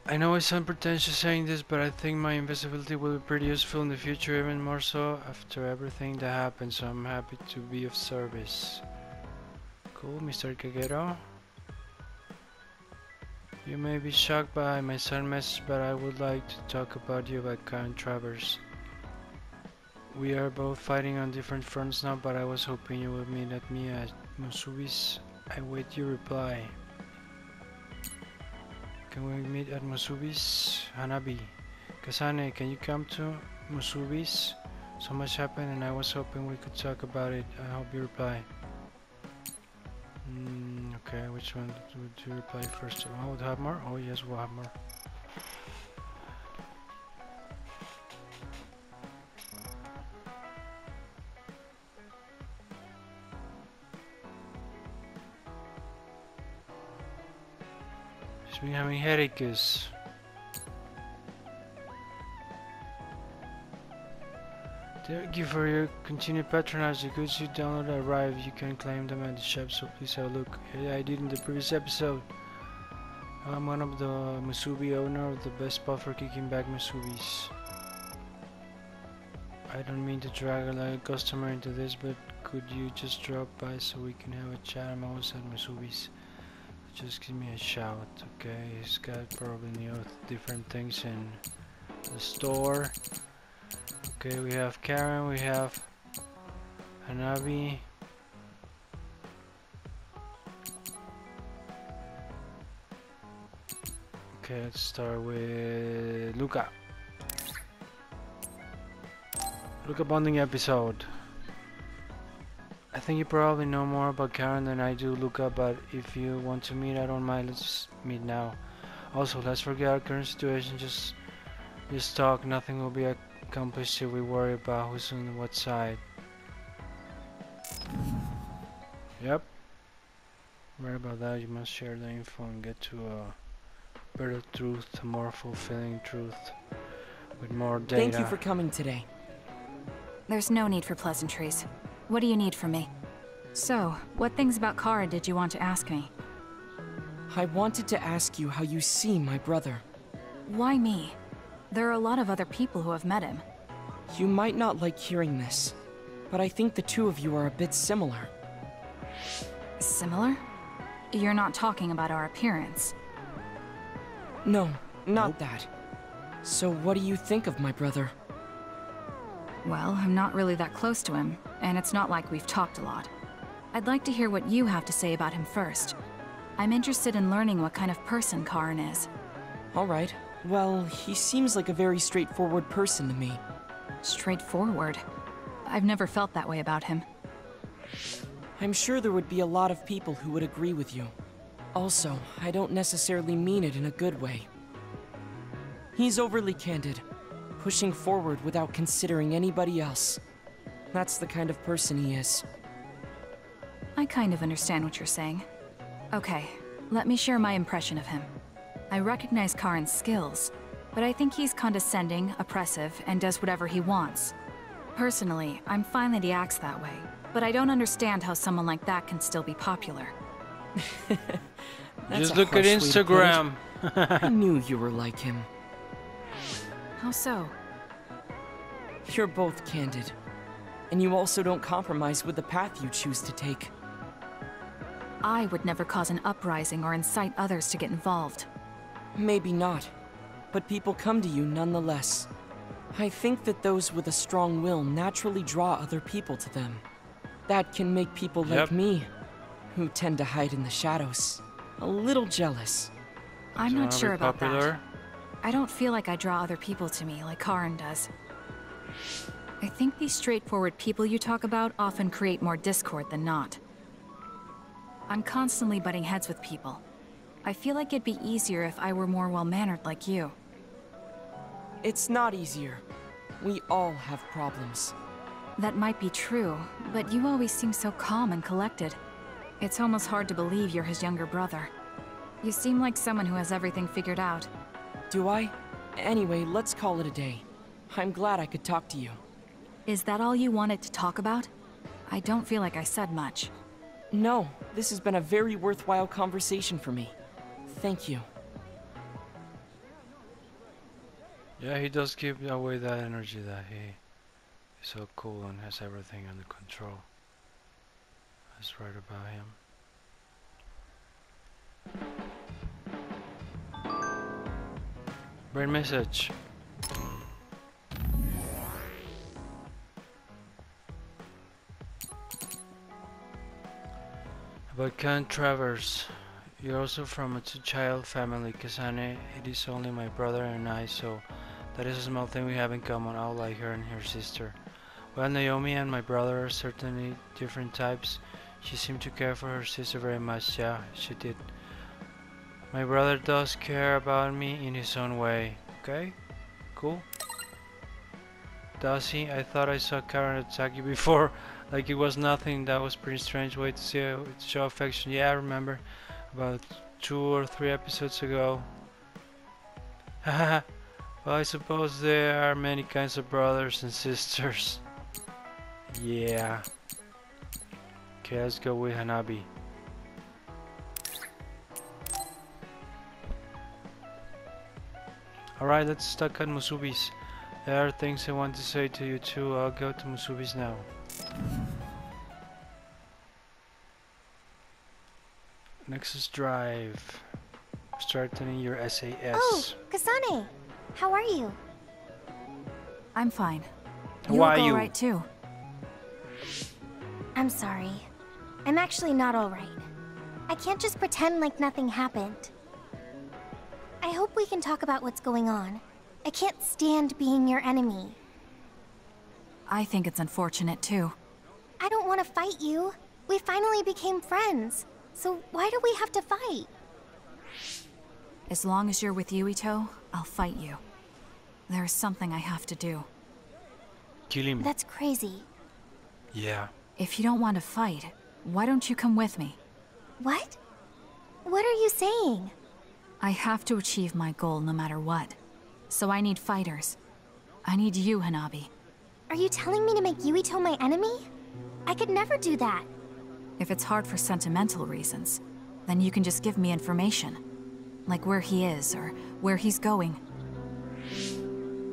I know I sound pretentious saying this, but I think my invisibility will be pretty useful in the future, even more so after everything that happened, so I'm happy to be of service. Cool, Mr. Kagero. You may be shocked by my sudden message, but I would like to talk about you by Karen Travers. We are both fighting on different fronts now, but I was hoping you would meet at me at Musubi's. I wait your reply. Can we meet at Musubi's? Hanabi. Kasane, can you come to Musubi's? So much happened and I was hoping we could talk about it. I hope you reply. Okay, which one would you reply first? Oh, would have more? Oh yes, we'll have more. She's been having headaches. Thank you for your continued patronage. The goods you download arrive. You can claim them at the shop, so please have a look. Yeah, I did in the previous episode. I'm one of the Musubi owner of the best spot for kicking back Musubis. I don't mean to drag a customer into this, but could you just drop by so we can have a chat? I'm always at Musubi's. Just give me a shout, okay? He's got probably different things in the store. Okay, we have Karen, we have Hanabi. Okay, let's start with Luca. Luca bonding episode. I think you probably know more about Karen than I do, Luca, but if you want to meet, I don't mind. Let's meet now. Also, let's forget our current situation. Just talk. Nothing will be accomplished if we worry about who's on what side. Yep. Right about that. You must share the info and get to a better truth, a more fulfilling truth, with more data. Thank you for coming today. There's no need for pleasantries. What do you need from me? So, what things about Kara did you want to ask me? I wanted to ask you how you see my brother. Why me? There are a lot of other people who have met him. You might not like hearing this, but I think the two of you are a bit similar. Similar? You're not talking about our appearance. No, not that. So what do you think of my brother? Well, I'm not really that close to him, and it's not like we've talked a lot. I'd like to hear what you have to say about him first. I'm interested in learning what kind of person Karin is. Alright. Well, he seems like a very straightforward person to me. Straightforward? I've never felt that way about him. I'm sure there would be a lot of people who would agree with you. Also, I don't necessarily mean it in a good way. He's overly candid, pushing forward without considering anybody else. That's the kind of person he is. I kind of understand what you're saying. Okay, let me share my impression of him. I recognize Karin's skills, but I think he's condescending, oppressive, and does whatever he wants. Personally, I'm fine that he acts that way, but I don't understand how someone like that can still be popular. Just look at Instagram. I knew you were like him. How so? You're both candid, and you also don't compromise with the path you choose to take. I would never cause an uprising or incite others to get involved. Maybe not, but people come to you nonetheless. I think that those with a strong will naturally draw other people to them. That can make people like me, who tend to hide in the shadows, a little jealous. I'm not sure about that. I don't feel like I draw other people to me like Karin does. I think these straightforward people you talk about often create more discord than not. I'm constantly butting heads with people. I feel like it'd be easier if I were more well-mannered like you. It's not easier. We all have problems. That might be true, but you always seem so calm and collected. It's almost hard to believe you're his younger brother. You seem like someone who has everything figured out. Do I? Anyway, let's call it a day. I'm glad I could talk to you. Is that all you wanted to talk about? I don't feel like I said much. No, this has been a very worthwhile conversation for me. Thank you. Yeah, he does give away that energy that he's so cool and has everything under control. That's right about him. Brain message. About Can Travers. You're also from a two-child family, Kasane. It is only my brother and I, so that is a small thing we have in common, all like her and her sister. While Naomi and my brother are certainly different types, she seemed to care for her sister very much. Yeah, she did. My brother does care about me in his own way. Okay, cool. Does he? I thought I saw Karen attack you before, like it was nothing. That was pretty strange way to show affection. Yeah, I remember. About 2 or 3 episodes ago. Haha. Well, I suppose there are many kinds of brothers and sisters. Yeah. Okay, let's go with Hanabi. Alright, let's talk at Musubi's. There are things I want to say to you too. I'll go to Musubi's now. Nexus Drive. Strengthening your SAS. Oh, Kasane! How are you? I'm fine. How You are look you? alright too. I'm sorry. I'm actually not alright. I can't just pretend like nothing happened. I hope we can talk about what's going on. I can't stand being your enemy. I think it's unfortunate too. I don't want to fight you. We finally became friends. So why do we have to fight? As long as you're with Yuito, I'll fight you. There is something I have to do. Kill him. That's crazy. Yeah. If you don't want to fight, why don't you come with me? What? What are you saying? I have to achieve my goal no matter what. So I need fighters. I need you, Hanabi. Are you telling me to make Yuito my enemy? I could never do that. If it's hard for sentimental reasons, then you can just give me information. Like where he is, or where he's going.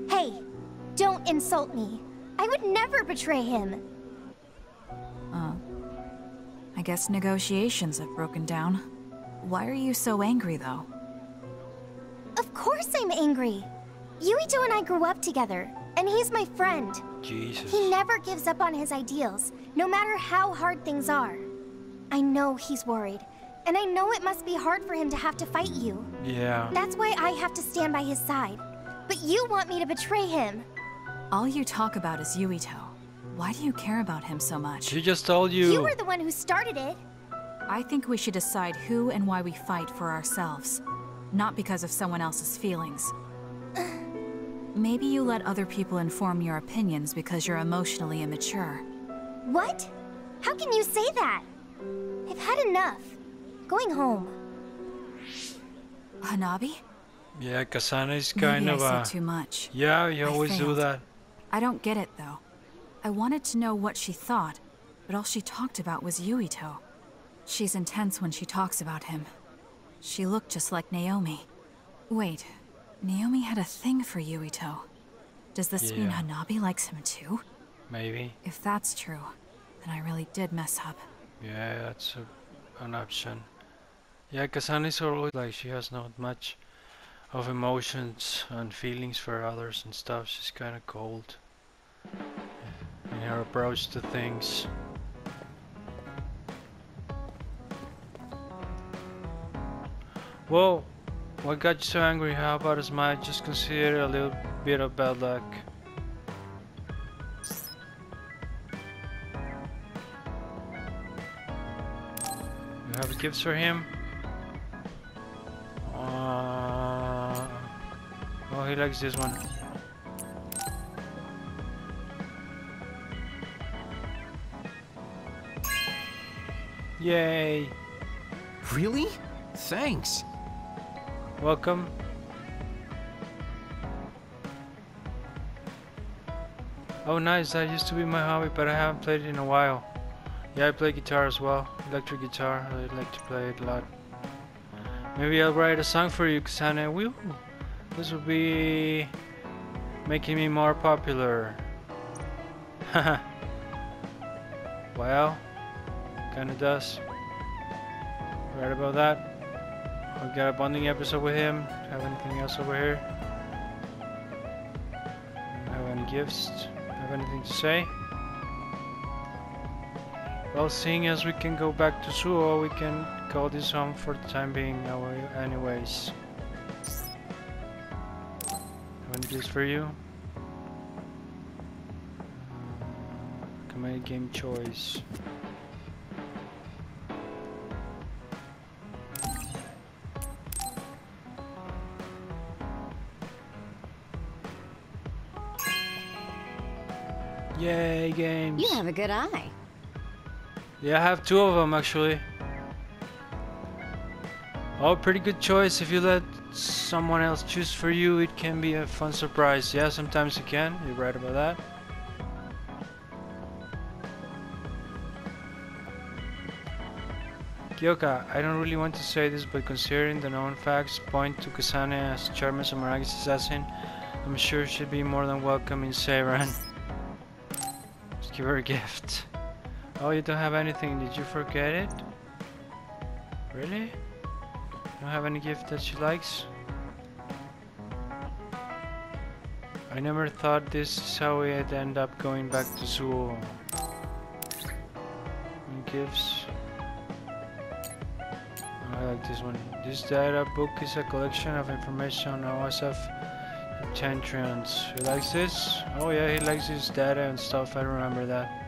Hey, don't insult me. I would never betray him. I guess negotiations have broken down. Why are you so angry, though? Of course I'm angry. Yuito and I grew up together, and he's my friend. Jesus. He never gives up on his ideals, no matter how hard things are. I know he's worried, and I know it must be hard for him to have to fight you. Yeah. That's why I have to stand by his side. But you want me to betray him. All you talk about is Yuito. Why do you care about him so much? She just told you. You were the one who started it. I think we should decide who and why we fight for ourselves. Not because of someone else's feelings. Maybe you let other people inform your opinions because you're emotionally immature. What? How can you say that? I've had enough. Going home. Hanabi? Yeah, Kasane is kind Maybe of I a. said too much. Yeah, you I always do failed. that. I don't get it, though. I wanted to know what she thought, but all she talked about was Yuito. She's intense when she talks about him. She looked just like Naomi. Wait, Naomi had a thing for Yuito. Does this mean Yeah. Hanabi likes him too? Maybe. If that's true, then I really did mess up. Yeah, that's an option. Yeah, Kasane is always like she has not much of emotions and feelings for others and stuff. She's kind of cold in her approach to things. Whoa, what got you so angry? How about a smile? Just consider it a little bit of bad luck. You have gifts for him? Oh, he likes this one. Yay! Really? Thanks. Welcome. Oh nice, that used to be my hobby, but I haven't played it in a while. Yeah, I play guitar as well. Electric guitar, I like to play it a lot. Maybe I'll write a song for you, Kasane. Woo! This will be Making me more popular. Haha. Well, kinda does. Right about that. We got a bonding episode with him. Have anything else over here? Have any gifts? Have anything to say? Well, seeing as we can go back to Suo, we can call this home for the time being anyways. Have any gifts for you? Command game choice. Yay, games! You have a good eye. Yeah, I have 2 of them actually. Oh, pretty good choice. If you let someone else choose for you, it can be a fun surprise. Yeah, sometimes you can. You're right about that. Kyoka, I don't really want to say this, but considering the known facts point to Kasane as Charma's Amaragi's assassin, I'm sure she'd be more than welcome in Seiran. Just give her a gift. Oh, you don't have anything. Did you forget it? Really? You don't have any gift that she likes? I never thought this is how we'd end up going back to Suo. Any gifts? I like this one. This data book is a collection of information on OSF intentions. He likes this? Oh yeah, he likes his data and stuff. I remember that.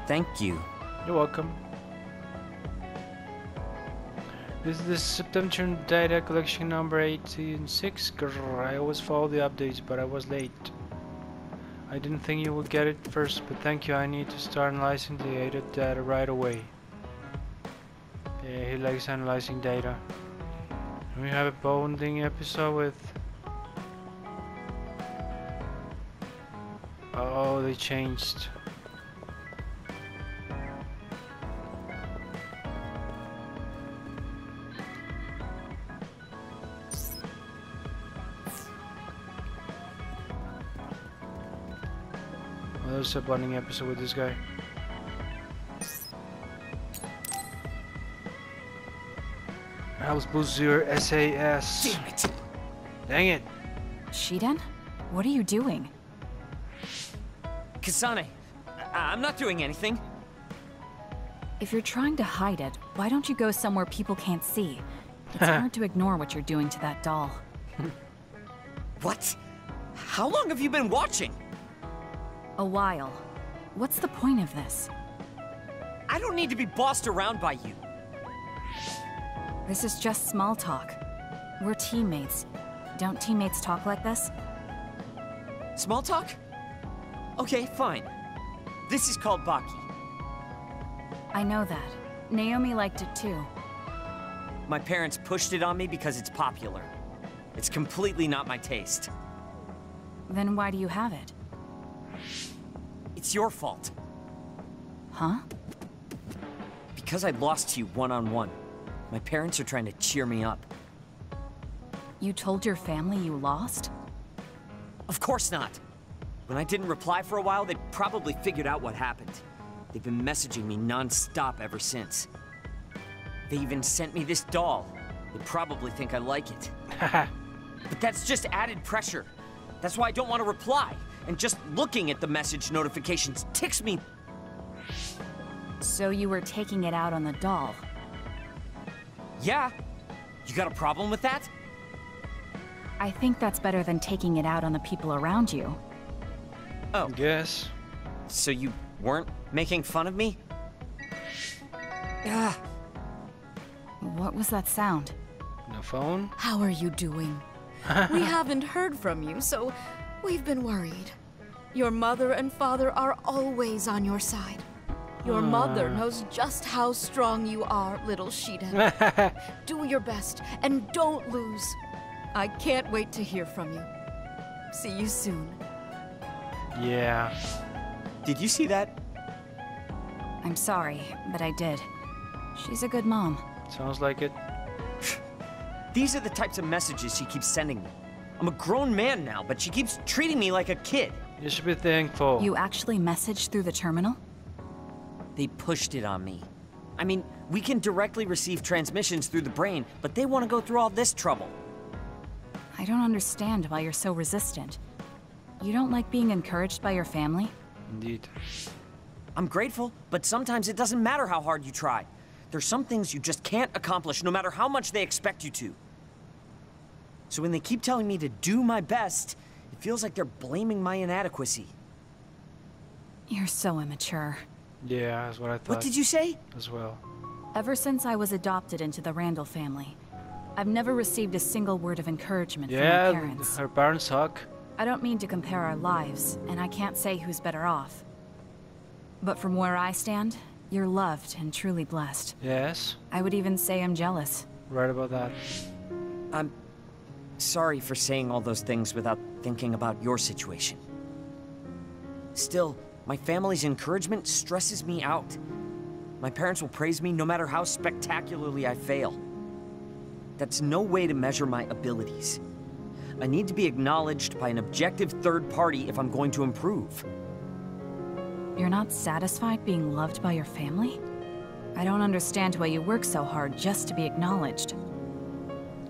Thank you. You're welcome. This is the September data collection number 186. Grrr, I always follow the updates, but I was late. I didn't think you would get it first, but thank you. I need to start analyzing the data right away. Yeah, he likes analyzing data. And we have a bonding episode with... Oh, they changed. There's a bonding episode with this guy. Helps boost your SAS. Damn it! Dang it! Shiden? What are you doing? Kasane, I'm not doing anything. If you're trying to hide it, why don't you go somewhere people can't see? It's hard to ignore what you're doing to that doll. What? How long have you been watching? A while. What's the point of this? I don't need to be bossed around by you. This is just small talk. We're teammates. Don't teammates talk like this? Small talk? Okay, fine. This is called Baki. I know that. Naomi liked it too. My parents pushed it on me because it's popular. It's completely not my taste. Then why do you have it? It's your fault. Huh? Because I lost to you one-on-one. My parents are trying to cheer me up. You told your family you lost? Of course not. When I didn't reply for a while, they probably figured out what happened. They've been messaging me non-stop ever since. They even sent me this doll. They probably think I like it. But that's just added pressure. That's why I don't want to reply. And just looking at the message notifications ticks me. So you were taking it out on the doll? Yeah. You got a problem with that? I think that's better than taking it out on the people around you. Oh. Yes. So you weren't making fun of me? Ah. What was that sound? The phone? How are you doing? We haven't heard from you, so we've been worried. Your mother and father are always on your side. Your mother knows just how strong you are, little Shiden. Do your best, and don't lose. I can't wait to hear from you. See you soon. Yeah. Did you see that? I'm sorry, but I did. She's a good mom. Sounds like it. These are the types of messages she keeps sending me. I'm a grown man now, but she keeps treating me like a kid. You should be thankful. You actually messaged through the terminal? They pushed it on me. I mean, we can directly receive transmissions through the brain, but they want to go through all this trouble. I don't understand why you're so resistant. You don't like being encouraged by your family? Indeed. I'm grateful, but sometimes it doesn't matter how hard you try. There's some things you just can't accomplish, no matter how much they expect you to. So when they keep telling me to do my best, it feels like they're blaming my inadequacy. You're so immature. Yeah, that's what I thought. What did you say? As well. Ever since I was adopted into the Randall family, I've never received a single word of encouragement from my Yeah, parents. her parents suck. I don't mean to compare our lives, and I can't say who's better off. But from where I stand, you're loved and truly blessed. Yes, I would even say I'm jealous. right about that. I'm sorry for saying all those things without thinking about your situation. Still, my family's encouragement stresses me out. My parents will praise me no matter how spectacularly I fail. That's no way to measure my abilities. I need to be acknowledged by an objective third party if I'm going to improve. You're not satisfied being loved by your family? I don't understand why you work so hard just to be acknowledged.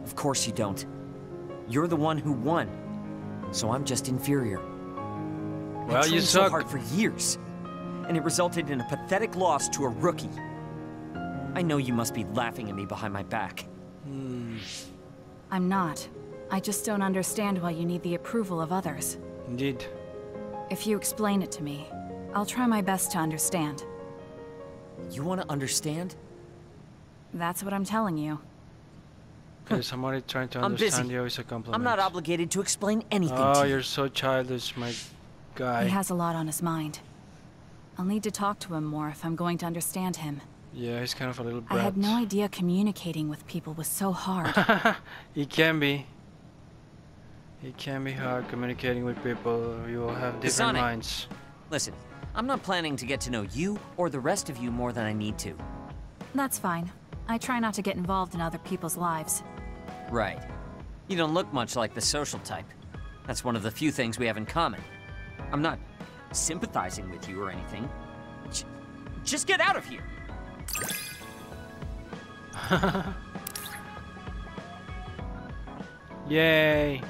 Of course you don't. You're the one who won, so I'm just inferior. Well, I you trained so suck. hard for years, and it resulted in a pathetic loss to a rookie. I know you must be laughing at me behind my back. I'm not. I just don't understand why you need the approval of others. Indeed. If you explain it to me, I'll try my best to understand. You want to understand? That's what I'm telling you. Okay, somebody trying to I'm busy. understand you is a compliment. I'm not obligated to explain anything Oh, to you. you're so childish, my guy. He has a lot on his mind. I'll need to talk to him more if I'm going to understand him. Yeah, he's kind of a little I brat. had no idea communicating with people was so hard. It can be. It can be hard communicating with people. You all have different Sonic. minds. Listen, I'm not planning to get to know you or the rest of you more than I need to. That's fine. I try not to get involved in other people's lives. Right. You don't look much like the social type. That's one of the few things we have in common. I'm not sympathizing with you or anything. Just get out of here! Yay!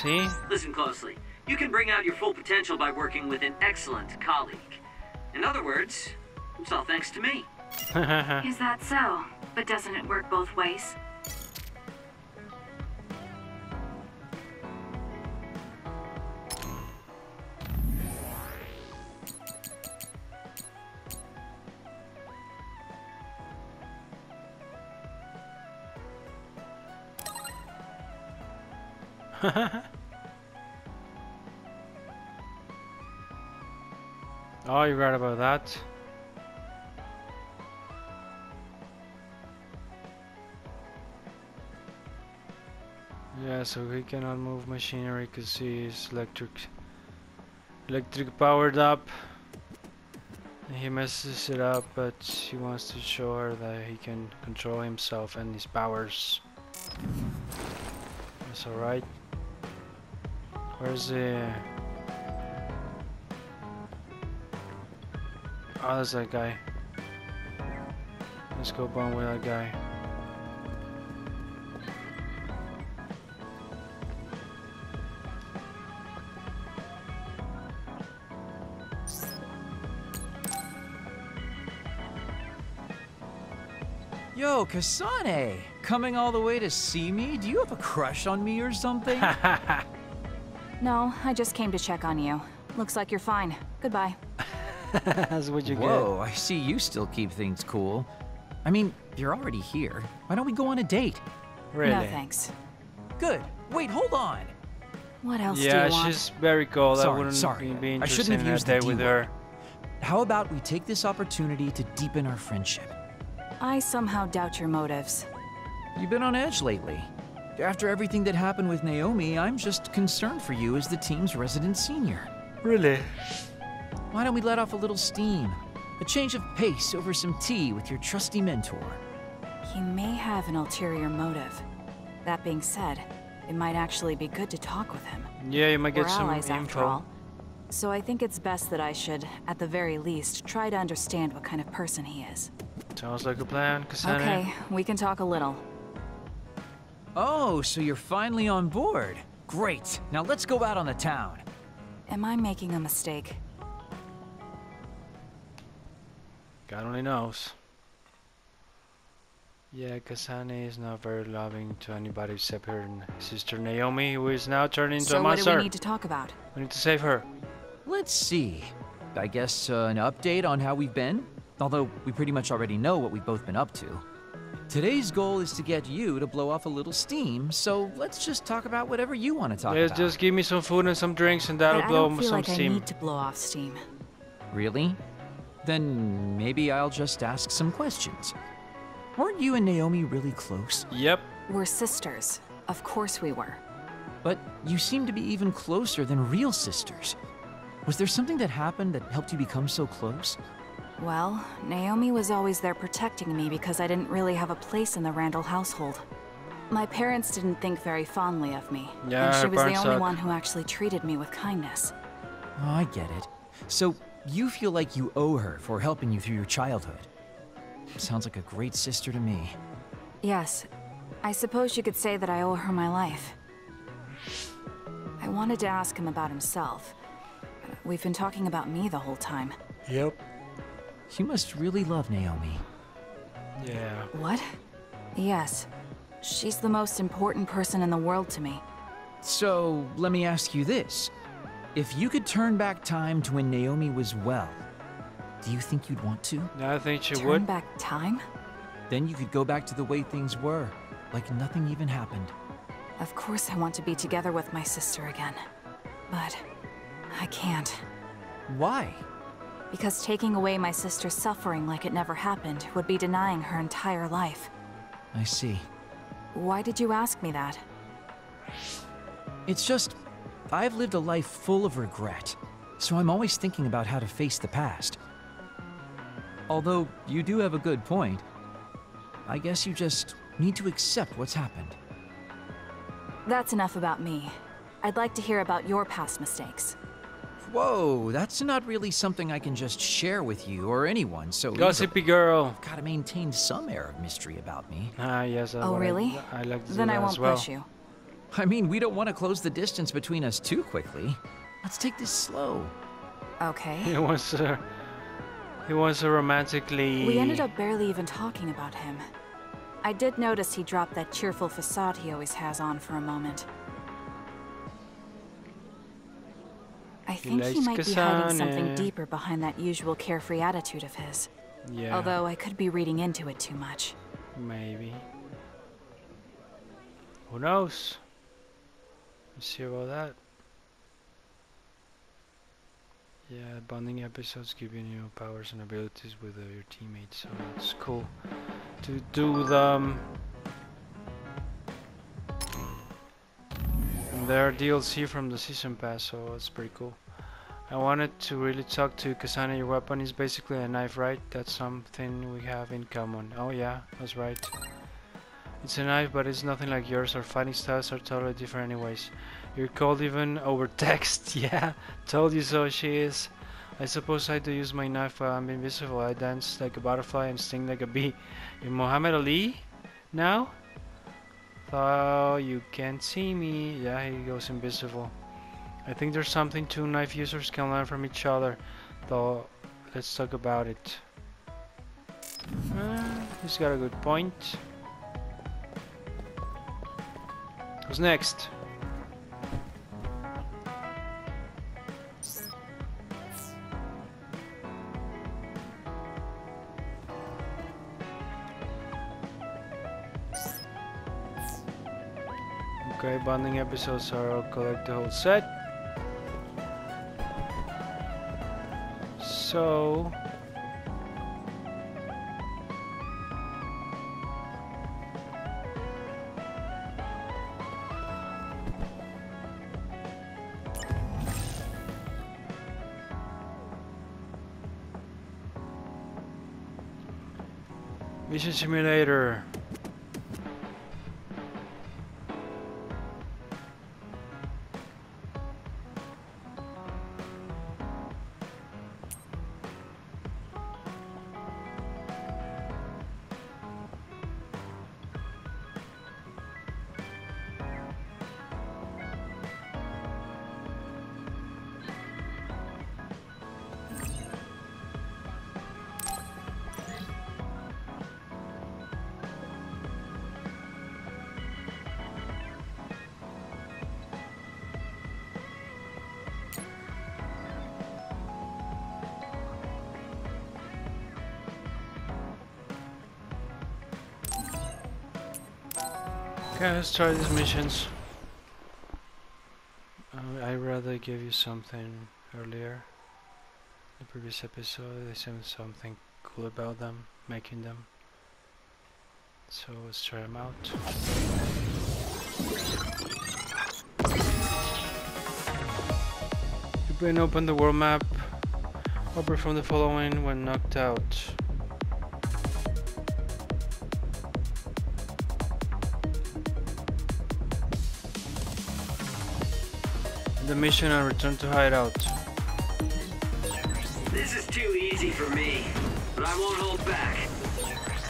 See? Listen closely. You can bring out your full potential by working with an excellent colleague. In other words, it's all thanks to me. Is that so? But doesn't it work both ways? Oh, you're right about that. Yeah, so he cannot move machinery because he is electric powered up. He messes it up, but he wants to show her that he can control himself and his powers. That's alright. Where's the... Oh, there's that guy. Let's go bomb with that guy. Yo, Kasane! Coming all the way to see me? Do you have a crush on me or something? No, I just came to check on you. Looks like you're fine. Goodbye. That's what you Whoa, I see you still keep things cool. I mean, you're already here. Why don't we go on a date? get. Really? No thanks. Good. Wait, hold on. What else do Yeah, you want? she's very cold. I Sorry, wouldn't sorry. be I interested shouldn't have in a used the day D with word. her. How about we take this opportunity to deepen our friendship? I somehow doubt your motives. You've been on edge lately. After everything that happened with Naomi, I'm just concerned for you as the team's resident senior. Really? Why don't we let off a little steam? A change of pace over some tea with your trusty mentor. He may have an ulterior motive. That being said, it might actually be good to talk with him. Yeah, you might We're get some allies after info. all. So I think it's best that I should, at the very least, try to understand what kind of person he is. Sounds like a plan, Cassandra. Okay, we can talk a little. Oh, so you're finally on board. Great. Now let's go out on the town. Am I making a mistake? God only knows. Yeah, Kasane is not very loving to anybody except her sister Naomi, who is now turned into a So what monster. do we need to talk about? We need to save her. Let's see. I guess an update on how we've been? Although we pretty much already know what we've both been up to. Today's goal is to get you to blow off a little steam, so let's just talk about whatever you want to talk about. Just give me some food and some drinks and But that'll I blow don't feel some like steam. I need to blow off steam. Really? Then maybe I'll just ask some questions. Weren't you and Naomi really close? Yep. We're sisters. Of course we were. But you seem to be even closer than real sisters. Was there something that happened that helped you become so close? Well, Naomi was always there protecting me because I didn't really have a place in the Randall household. My parents didn't think very fondly of me, Yeah, and she her was the parents only suck. one who actually treated me with kindness. Oh, I get it. So you feel like you owe her for helping you through your childhood. Sounds like a great sister to me. Yes, I suppose you could say that I owe her my life. I wanted to ask him about himself. We've been talking about me the whole time. Yep. You must really love Naomi. Yeah. What? Yes. She's the most important person in the world to me. So, let me ask you this. If you could turn back time to when Naomi was well, do you think you'd want to? I think she Turn would. back time? Then you could go back to the way things were, like nothing even happened. Of course I want to be together with my sister again. But I can't. Why? Because taking away my sister's suffering like it never happened would be denying her entire life. I see. Why did you ask me that? It's just, I've lived a life full of regret, so I'm always thinking about how to face the past. Although, you do have a good point. I guess you just need to accept what's happened. That's enough about me. I'd like to hear about your past mistakes. Whoa, that's not really something I can just share with you or anyone, so Gossipy girl. I've gotta maintain some air of mystery about me. Ah, yes. that's Oh, what really? I like to do Then I that won't as well. push you. I mean, we don't want to close the distance between us too quickly. Let's take this slow. Okay. He wants to romantically. We ended up barely even talking about him. I did notice he dropped that cheerful facade he always has on for a moment. I think he likes might be hiding something Kasane. deeper behind that usual carefree attitude of his. Yeah. Although I could be reading into it too much. Maybe. Who knows? Let's see about that. Yeah, bonding episodes give you new powers and abilities with your teammates, so it's cool to do them. And there are DLC from the season pass, so it's pretty cool. I wanted to really talk to Kasane. Your weapon is basically a knife, right? That's something we have in common. Oh yeah, that's right. It's a knife, but it's nothing like yours. Our fighting styles are totally different anyways. You're cold even over text. Yeah, told you so, she is. I suppose I do use my knife while I'm invisible. I dance like a butterfly and sting like a bee. You're Muhammad Ali now? Though you can't see me. Yeah, he goes invisible. I think there's something two knife users can learn from each other. Though, let's talk about it. He's got a good point. Who's next? Okay, bonding episodes are I'll collect the whole set. So Mission simulator. Okay, let's try these missions. I rather gave you something earlier. The previous episode, they said something cool about them, making them. So let's try them out. You bring open the world map. Or perform the following when knocked out. The mission and return to hideout. This is too easy for me, but I won't hold back.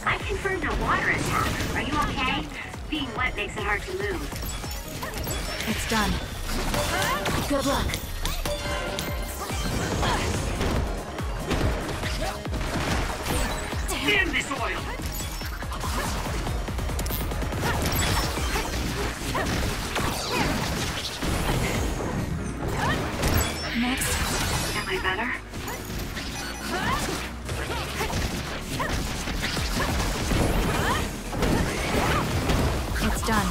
I confirmed a water attack. Are you okay? Being wet makes it hard to move. It's done. Good luck. Damn this oil! Next. Am I better? It's done.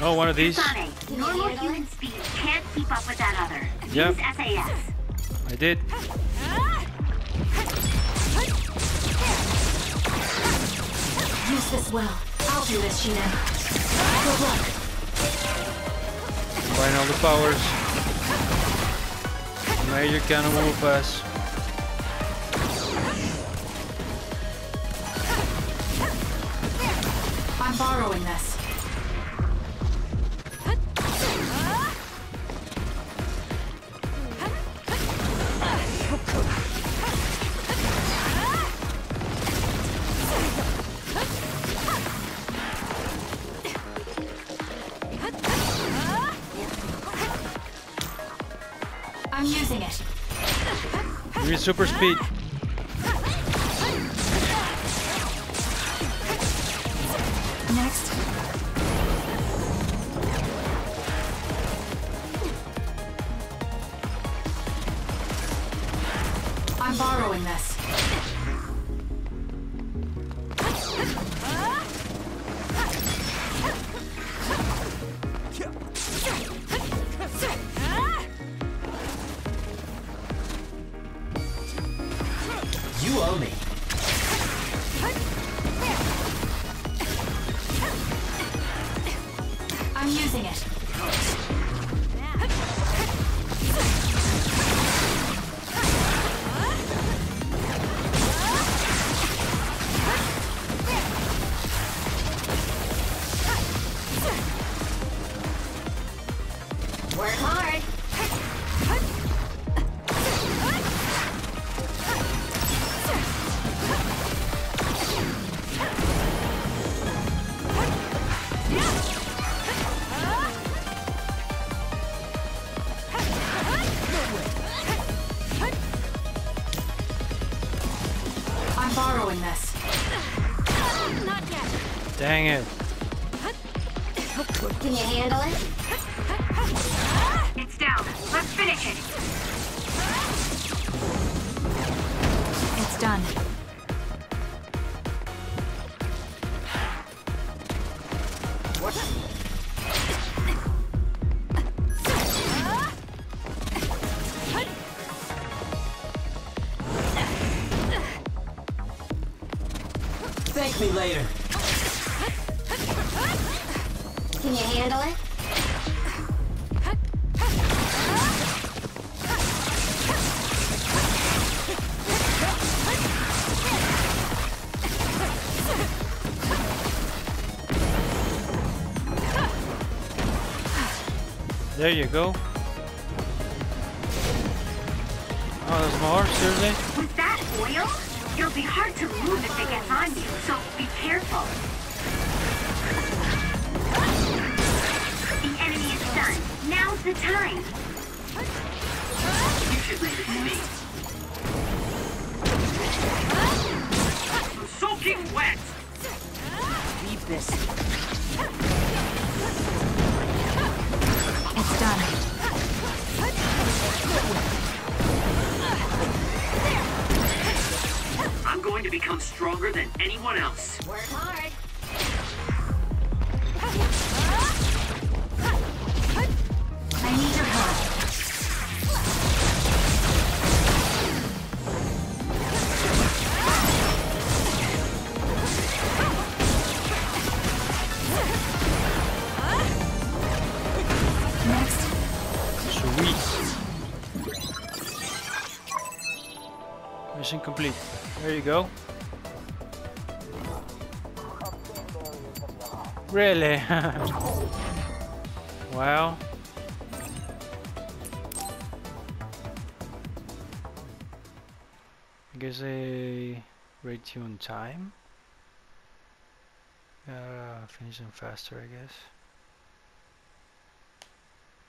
Oh, one of these. Sonic, normal human speed can't keep up with that other. Yep. Use SAS. I did. Use this well. I'll do this, Sheena. Good luck. Combine all the powers. Major cannon move pass. I'm borrowing this. I'm using it. Give me super speed. Next. I'm borrowing this. You owe me. I'm using it. Work hard. I'm borrowing this. Not yet. Dang it. Can you handle it? It's down. Let's finish it. It's done. Thank me later. Can you handle it? There you go. Oh, there's more? Seriously? With that oil, it'll be hard to move if it gets on you, so be careful. The enemy is done. Now's the time. You should leave it to me. I'm soaking wet! Leave this. It's done. I'm going to become stronger than anyone else. Work hard. I need your help. Next. Sweet. Mission complete. There you go. Really? Wow. I guess I rate you on time. Finish them faster, I guess.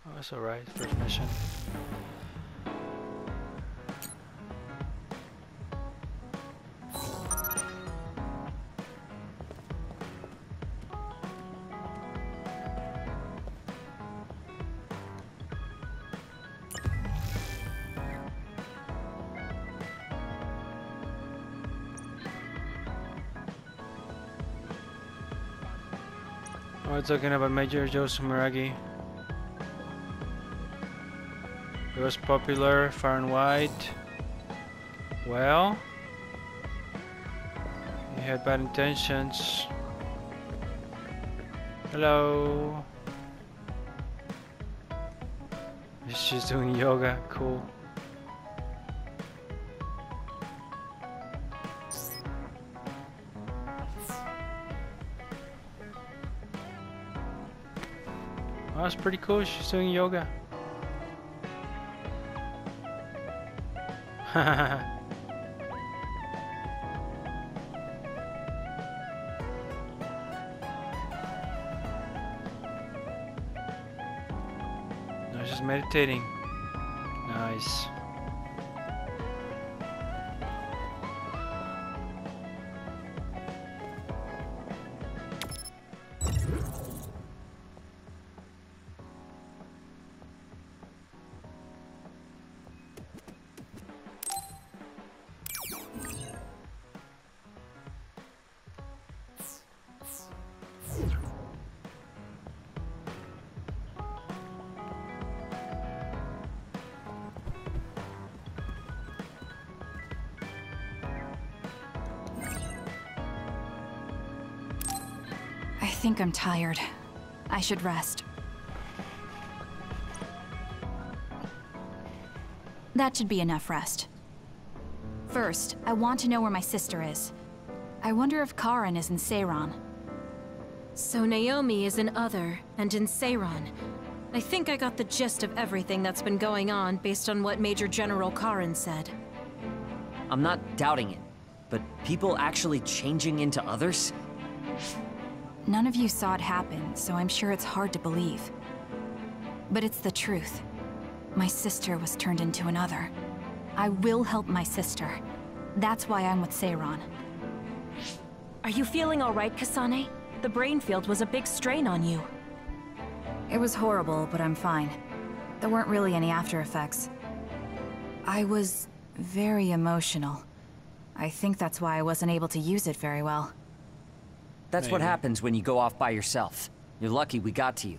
Oh, that's alright. First mission. We're talking about Major Joe Sumeragi. It was popular, far and wide. Well, he had bad intentions. Hello. She's doing yoga, cool. Oh, that's pretty cool, she's doing yoga. No, she's meditating. Nice. I think I'm tired. I should rest. That should be enough rest. First, I want to know where my sister is. I wonder if Karen is in Seiran. So Naomi is in Other, and in Seiran. I think I got the gist of everything that's been going on based on what Major General Karen said. I'm not doubting it, but people actually changing into others? None of you saw it happen, so I'm sure it's hard to believe. But it's the truth. My sister was turned into another. I will help my sister. That's why I'm with Seiran. Are you feeling all right, Kasane? The brain field was a big strain on you. It was horrible, but I'm fine. There weren't really any after effects. I was very emotional. I think that's why I wasn't able to use it very well. That's what happens when you go off by yourself. You're lucky we got to you.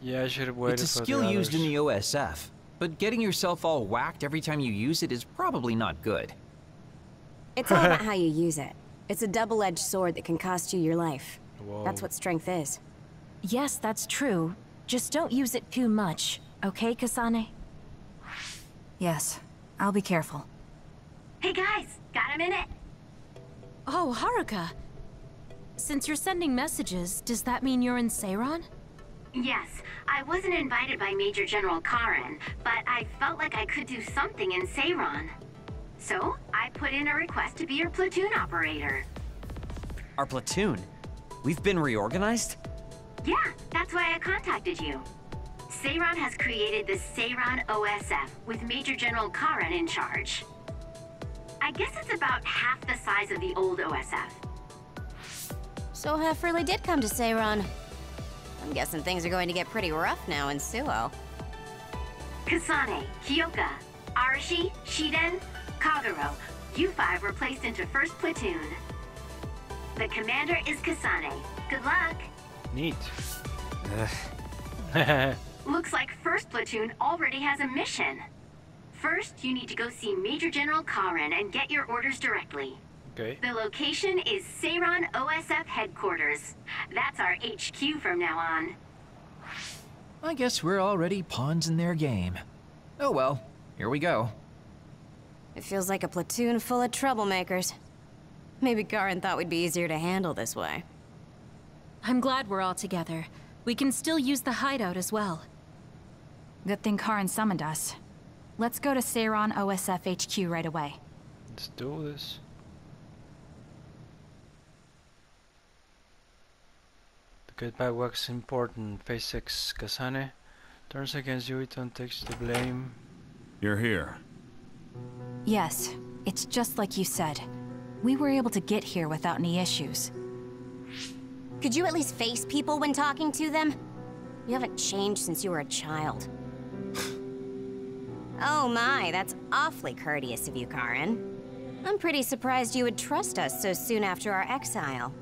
Yeah, I should have waited for the It's a skill used in others. the OSF, but getting yourself all whacked every time you use it is probably not good. It's all about how you use it. It's a double-edged sword that can cost you your life. Whoa. That's what strength is. Yes, that's true. Just don't use it too much, okay, Kasane? Yes, I'll be careful. Hey guys, got a minute? Oh, Haruka. Since you're sending messages, does that mean you're in Seiran? Yes, I wasn't invited by Major General Karen, but I felt like I could do something in Seiron. So, I put in a request to be your platoon operator. Our platoon? We've been reorganized? Yeah, that's why I contacted you. Seiron has created the Seiron OSF with Major General Karen in charge. I guess it's about half the size of the old OSF. So Hef really did come to Seiron. I'm guessing things are going to get pretty rough now in Suo. Kasane, Kyoka, Arashi, Shiden, Kagero, you five were placed into first platoon. The commander is Kasane. Good luck. Neat. Looks like first platoon already has a mission. First, you need to go see Major General Karen and get your orders directly. Okay. The location is Seiron OSF headquarters. That's our HQ from now on. I guess we're already pawns in their game. Oh well, here we go. It feels like a platoon full of troublemakers. Maybe Karen thought we'd be easier to handle this way. I'm glad we're all together. We can still use the hideout as well. Good thing Karen summoned us. Let's go to Seiron OSF HQ right away. Let's do this. The getback was important. Phase 6. Kasane turns against you. Iton takes the blame. You're here. Yes, it's just like you said. We were able to get here without any issues. Could you at least face people when talking to them? You haven't changed since you were a child. Oh my, that's awfully courteous of you, Karen. I'm pretty surprised you would trust us so soon after our exile.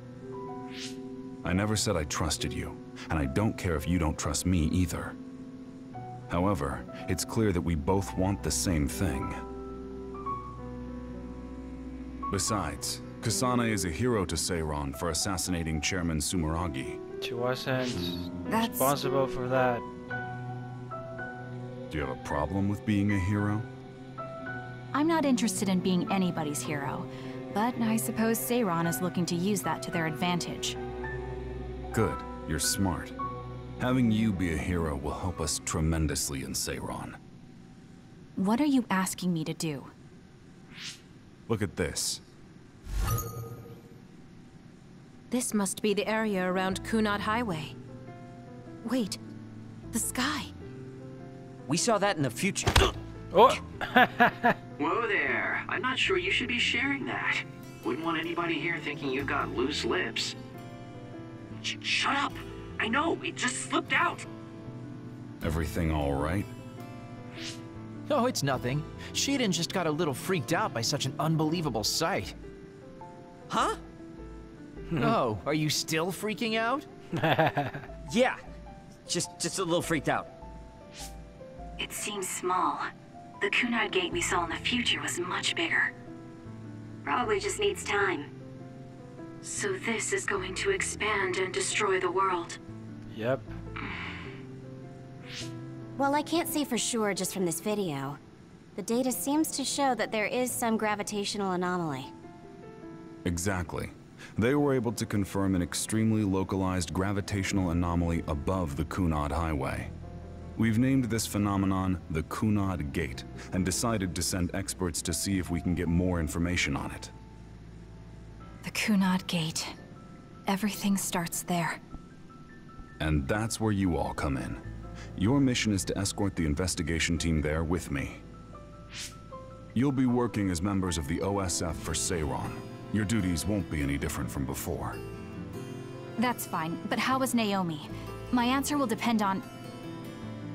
I never said I trusted you, and I don't care if you don't trust me either. However, it's clear that we both want the same thing. Besides, Kasane is a hero to Seiron for assassinating Chairman Sumeragi. She wasn't responsible for that. Do you have a problem with being a hero? I'm not interested in being anybody's hero, but I suppose Seiron is looking to use that to their advantage. Good, you're smart. Having you be a hero will help us tremendously in Seiron. What are you asking me to do? Look at this. This must be the area around Kunad Highway. Wait, the sky. We saw that in the future. Oh! Whoa there. I'm not sure you should be sharing that. Wouldn't want anybody here thinking you've got loose lips. Shut up! I know, it just slipped out. Everything all right? Oh, it's nothing. Shiden just got a little freaked out by such an unbelievable sight. Huh? Oh, are you still freaking out? Yeah, just a little freaked out. It seems small. The Kunad gate we saw in the future was much bigger. Probably just needs time. So this is going to expand and destroy the world. Yep. Well, I can't say for sure just from this video. The data seems to show that there is some gravitational anomaly. Exactly. They were able to confirm an extremely localized gravitational anomaly above the Kunad Highway. We've named this phenomenon the Kunad Gate, and decided to send experts to see if we can get more information on it. The Kunad Gate. Everything starts there. And that's where you all come in. Your mission is to escort the investigation team there with me. You'll be working as members of the OSF for Seiron. Your duties won't be any different from before. That's fine, but how is Naomi? My answer will depend on...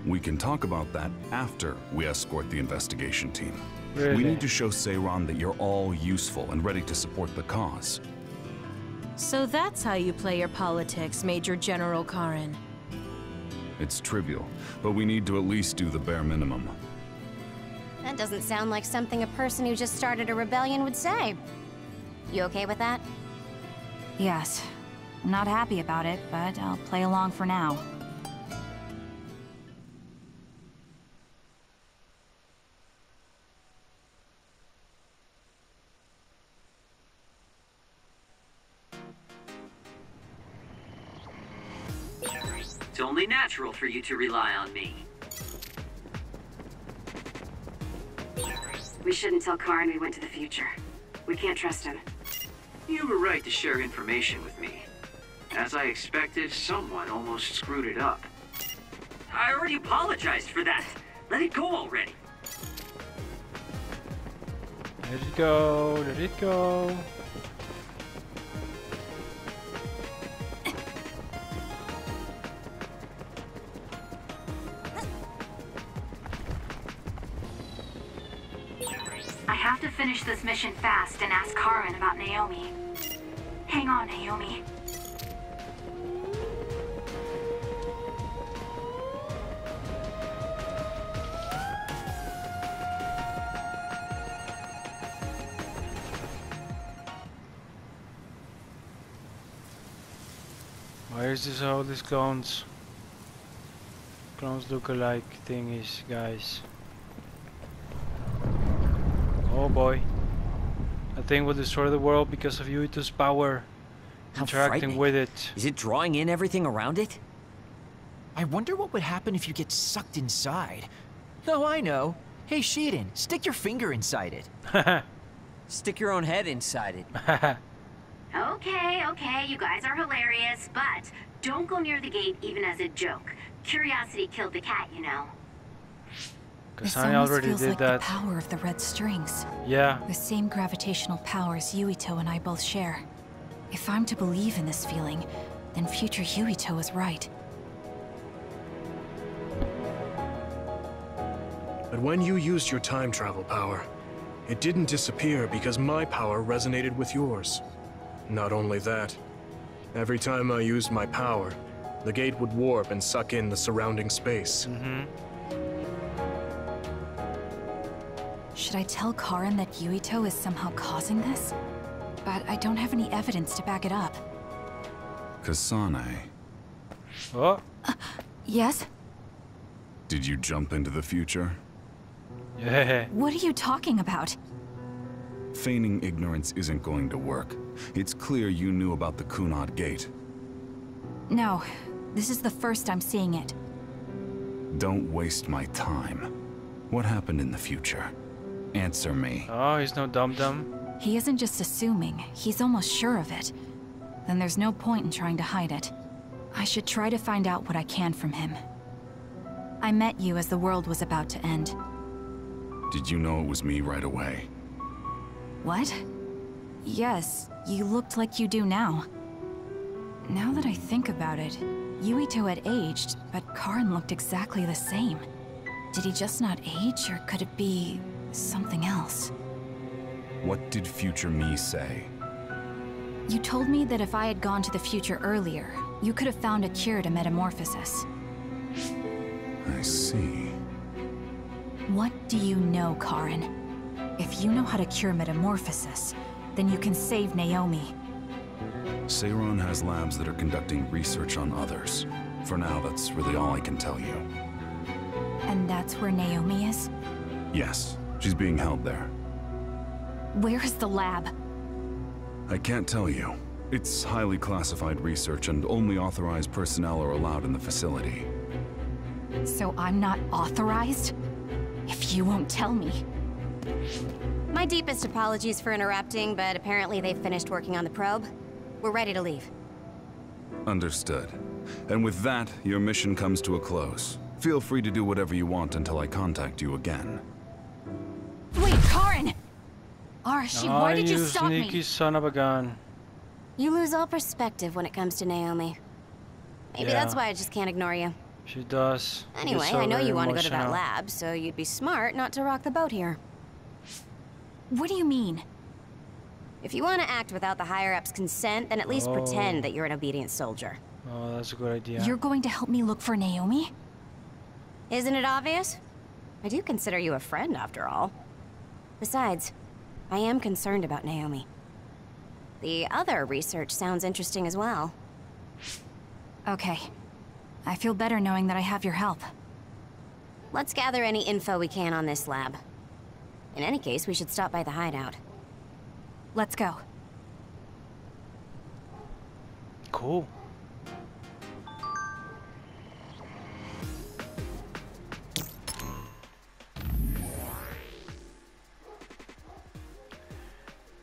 We can talk about that after we escort the investigation team. Really? We need to show Seiron that you're all useful and ready to support the cause. So that's how you play your politics, Major General Karen. It's trivial, but we need to at least do the bare minimum. That doesn't sound like something a person who just started a rebellion would say. You okay with that? Yes. I'm not happy about it, but I'll play along for now. only natural for you to rely on me. We shouldn't tell Karin we went to the future. We can't trust him. You were right to share information with me. As I expected, someone almost screwed it up. I already apologized for that. Let it go already. Let it go, let it go. I have to finish this mission fast and ask Karin about Naomi. Hang on, Naomi. Why is this all these clones look-alike thingies, guys? Oh boy. That thing will destroy the world because of Yuito's power. How Interacting frightening. with it. Is it drawing in everything around it? I wonder what would happen if you get sucked inside. Oh, I know. Hey, Shiden, stick your finger inside it. Stick your own head inside it. Okay, you guys are hilarious, but don't go near the gate even as a joke. Curiosity killed the cat, you know. This I almost already feels did like that. the power of the red strings. Yeah. The same gravitational powers Yuito and I both share. If I'm to believe in this feeling, then future Yuito is right. But when you used your time travel power, it didn't disappear because my power resonated with yours. Not only that, every time I used my power, the gate would warp and suck in the surrounding space. Should I tell Karin that Yuito is somehow causing this? But I don't have any evidence to back it up. Kasane, Oh. Yes? did you jump into the future? Yeah. What are you talking about? Feigning ignorance isn't going to work. It's clear you knew about the Kunad Gate. No, this is the first I'm seeing it. Don't waste my time. What happened in the future? Answer me. Oh, he's no dum-dum. He isn't just assuming, he's almost sure of it. Then there's no point in trying to hide it. I should try to find out what I can from him. I met you as the world was about to end. Did you know it was me right away? What? Yes, you looked like you do now. Now that I think about it, Yuito had aged, but Karin looked exactly the same. Did he just not age, or could it be something else? What did future me say? You told me that if I had gone to the future earlier, you could have found a cure to metamorphosis. I see. What do you know, Karin? If you know how to cure metamorphosis, then you can save Naomi. Seiron has labs that are conducting research on others. For now, that's really all I can tell you. And that's where Naomi is? Yes, she's being held there. Where is the lab? I can't tell you. It's highly classified research and only authorized personnel are allowed in the facility. So I'm not authorized? If you won't tell me. My deepest apologies for interrupting, but apparently they've finished working on the probe. We're ready to leave. Understood. And with that, your mission comes to a close. Feel free to do whatever you want until I contact you again. Wait, Karin! Arashi, why did you stop me? Sneaky son of a gun. You lose all perspective when it comes to Naomi. Maybe that's why I just can't ignore you. She does. Anyway, She's so I know very you want to go to that emotional. lab, so you'd be smart not to rock the boat here. What do you mean? If you want to act without the higher-ups' consent, then at least pretend that you're an obedient soldier. Oh, that's a good idea. You're going to help me look for Naomi? Isn't it obvious? I do consider you a friend, after all. Besides, I am concerned about Naomi. The other research sounds interesting as well. Okay. I feel better knowing that I have your help. Let's gather any info we can on this lab. In any case, we should stop by the hideout. Let's go. Cool.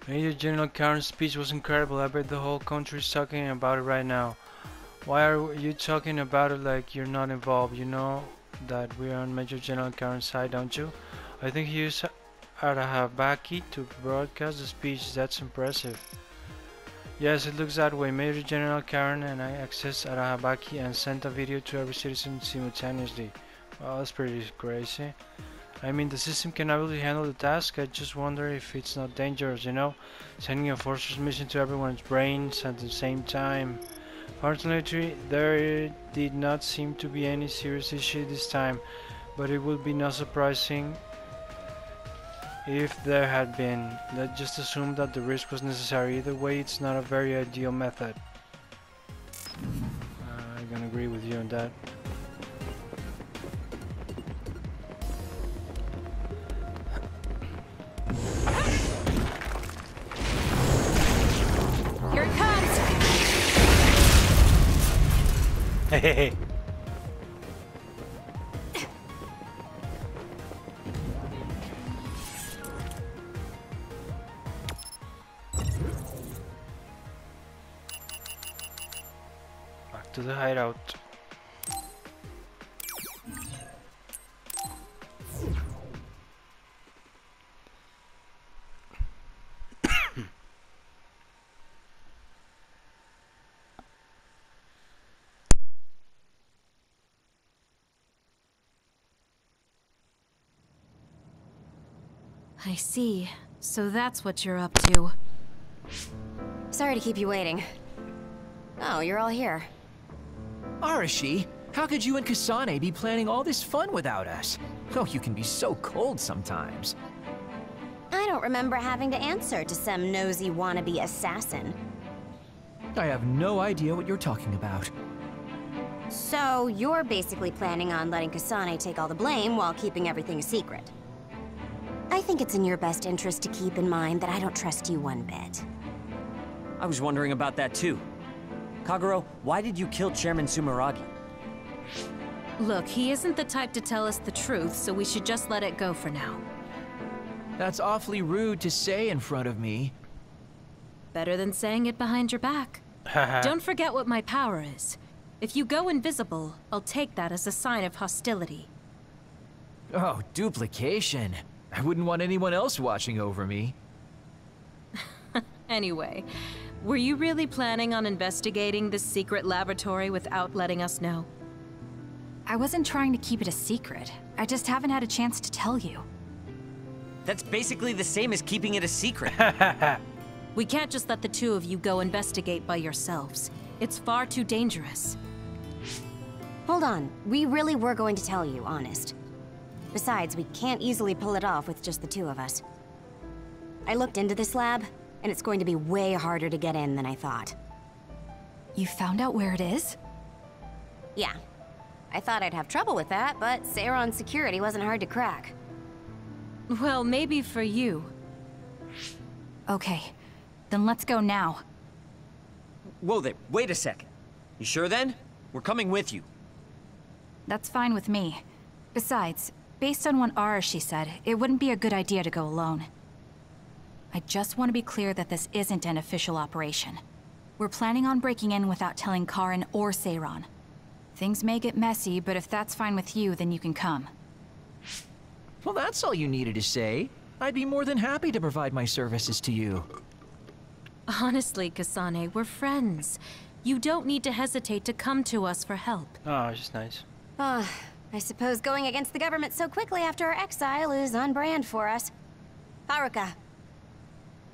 Major General Karen's speech was incredible. I bet the whole country is talking about it right now. Why are you talking about it like you're not involved? You know that we're on Major General Karen's side, don't you? I think he used Arahabaki to broadcast the speech. That's impressive. Yes, it looks that way. Major General Karen and I accessed Arahabaki and sent a video to every citizen simultaneously. Well, that's pretty crazy. I mean, the system can obviously handle the task. I just wonder if it's not dangerous, you know? Sending a forcer's mission to everyone's brains at the same time. Fortunately, there did not seem to be any serious issue this time, but it would be not surprising if there had been. Let's just assume that the risk was necessary. Either way, it's not a very ideal method. I'm gonna agree with you on that. Here it comes! Hey. Back to the hideout. I see. So that's what you're up to. Sorry to keep you waiting. Oh, you're all here. Arashi, how could you and Kasane be planning all this fun without us? Oh, you can be so cold sometimes. I don't remember having to answer to some nosy wannabe assassin. I have no idea what you're talking about. So, you're basically planning on letting Kasane take all the blame while keeping everything a secret. I think it's in your best interest to keep in mind that I don't trust you one bit. I was wondering about that too. Kagero, why did you kill Chairman Sumeragi? Look, he isn't the type to tell us the truth, so we should just let it go for now. That's awfully rude to say in front of me. Better than saying it behind your back. Don't forget what my power is. If you go invisible, I'll take that as a sign of hostility. Oh, duplication. I wouldn't want anyone else watching over me. Anyway, were you really planning on investigating this secret laboratory without letting us know? I wasn't trying to keep it a secret. I just haven't had a chance to tell you. That's basically the same as keeping it a secret. We can't just let the two of you go investigate by yourselves. It's far too dangerous. Hold on, we really were going to tell you, honest. Besides, we can't easily pull it off with just the two of us. I looked into this lab, and it's going to be way harder to get in than I thought. You found out where it is? Yeah. I thought I'd have trouble with that, but Seiron's security wasn't hard to crack. Well, maybe for you. Okay, then let's go now. Whoa there, wait a second. You sure then? We're coming with you. That's fine with me. Besides, based on what Arashi said, it wouldn't be a good idea to go alone. I just want to be clear that this isn't an official operation. We're planning on breaking in without telling Karen or Seiron. Things may get messy, but if that's fine with you, then you can come. Well, that's all you needed to say. I'd be more than happy to provide my services to you. Honestly, Kasane, we're friends. You don't need to hesitate to come to us for help. Oh, she's nice. I suppose going against the government so quickly after our exile is on brand for us. Haruka.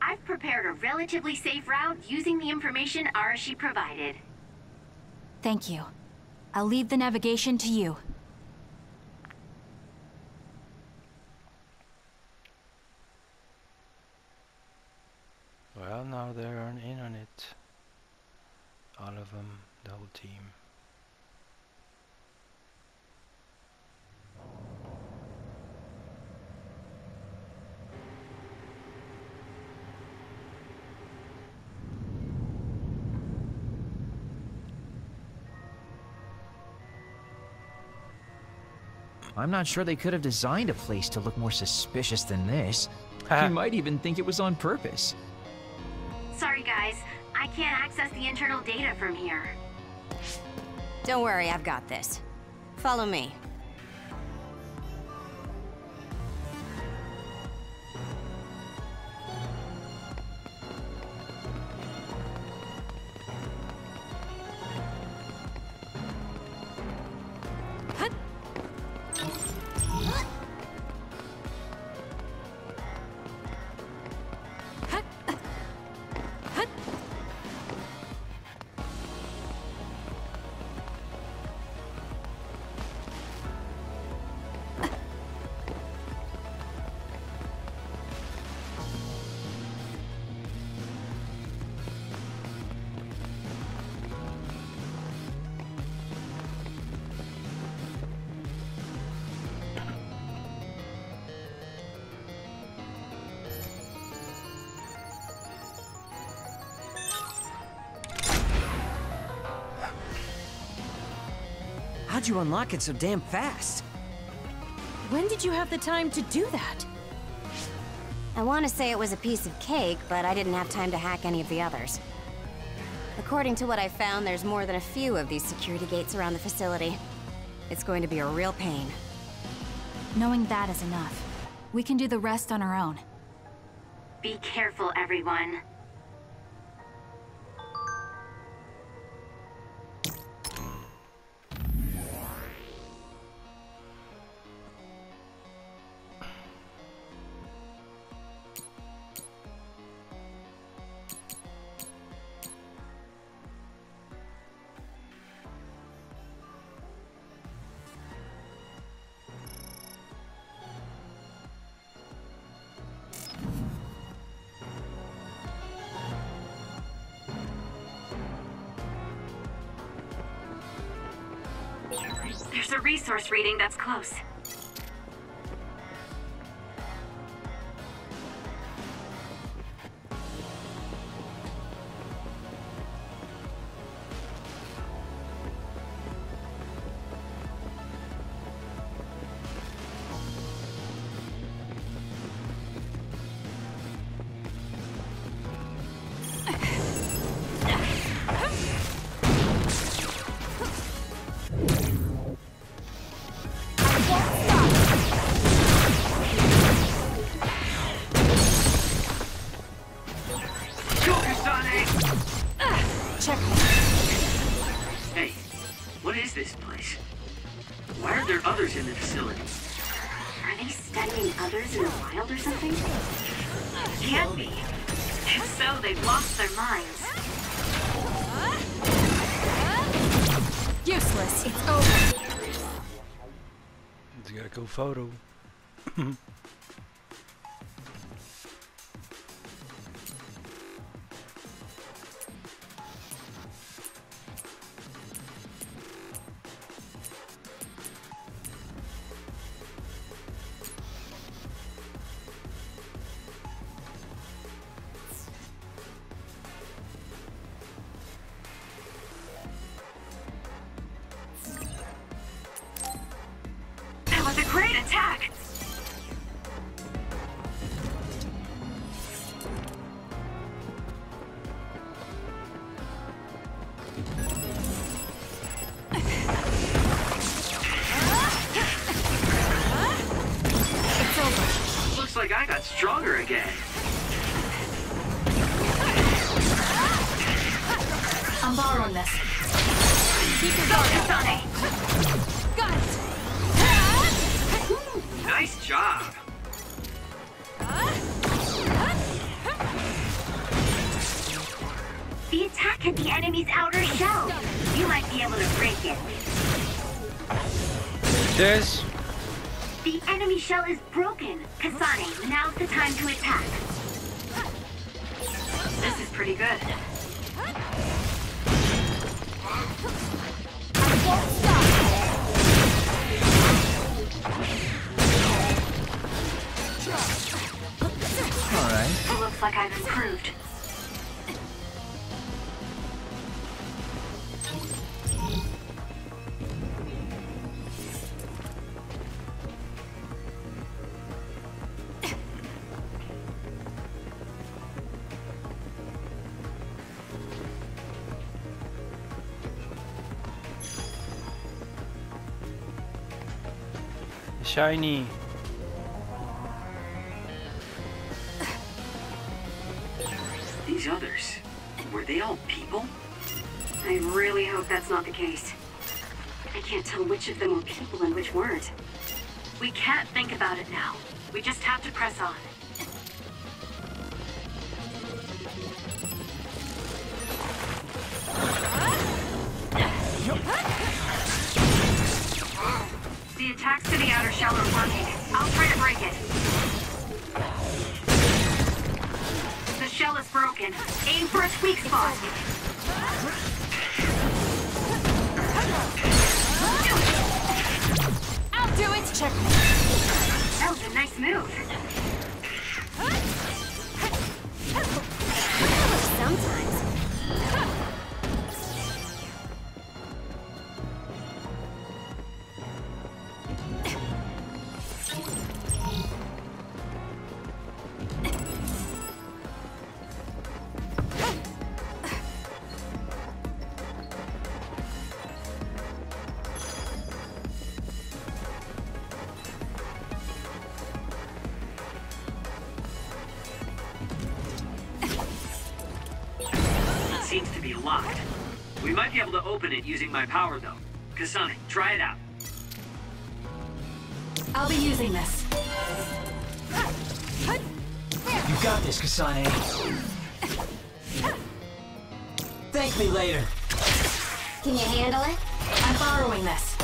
I've prepared a relatively safe route using the information Arashi provided. Thank you. I'll leave the navigation to you. Well, now they're in on it. All of them, the whole team. I'm not sure they could have designed a place to look more suspicious than this. You might even think it was on purpose. Sorry guys, I can't access the internal data from here. Don't worry, I've got this. Follow me. How'd you unlock it so damn fast? When did you have the time to do that? I want to say it was a piece of cake, but I didn't have time to hack any of the others. According to what I found, there's more than a few of these security gates around the facility. It's going to be a real pain. Knowing that is enough. We can do the rest on our own. Be careful, everyone. There's a resource reading that's close. Hey, what is this place? Why are there others in the facility? Are they studying others in the wild or something? Can't be. If so, they've lost their minds. Useless. It's over. It's gotta go photo. That was a great attack! It's over. Looks like I got stronger again. I'm borrowing this. Keep your focus on it! Got it! Nice job. The attack hit the enemy's outer shell. You might be able to break it. This? The enemy shell is broken. Kasane, now's the time to attack. This is pretty good. Alright. It looks like I've improved. shiny. These others, were they all people? I really hope that's not the case. I can't tell which of them were people and which weren't. We can't think about it now. We just have to press on. The attacks to the outer shell are working. I'll try to break it. The shell is broken. Aim for its weak spot. I'll do it! Check. That was a nice move. Sometimes. Seems to be locked. We might be able to open it using my power, though. Kasane, try it out. I'll be using this. You got this, Kasane. Thank me later. Can you handle it? I'm borrowing this.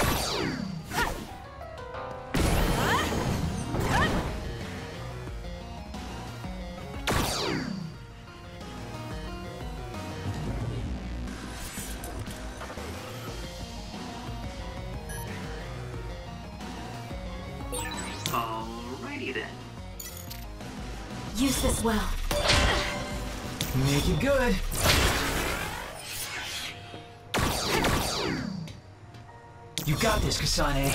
Alrighty then. Use this well. Make it good. You got this, Kasane.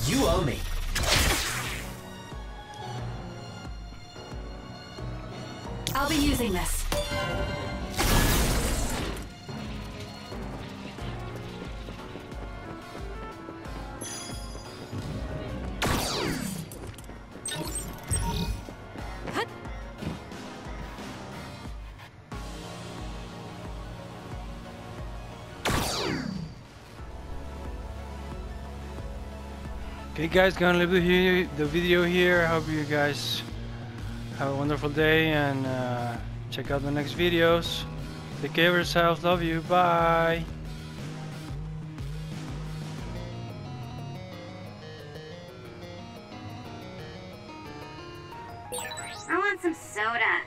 You owe me. I'll be using this. Okay guys, gonna leave the video here. I hope you guys have a wonderful day and check out the next videos. Take care of yourselves. Love you. Bye. I want some soda.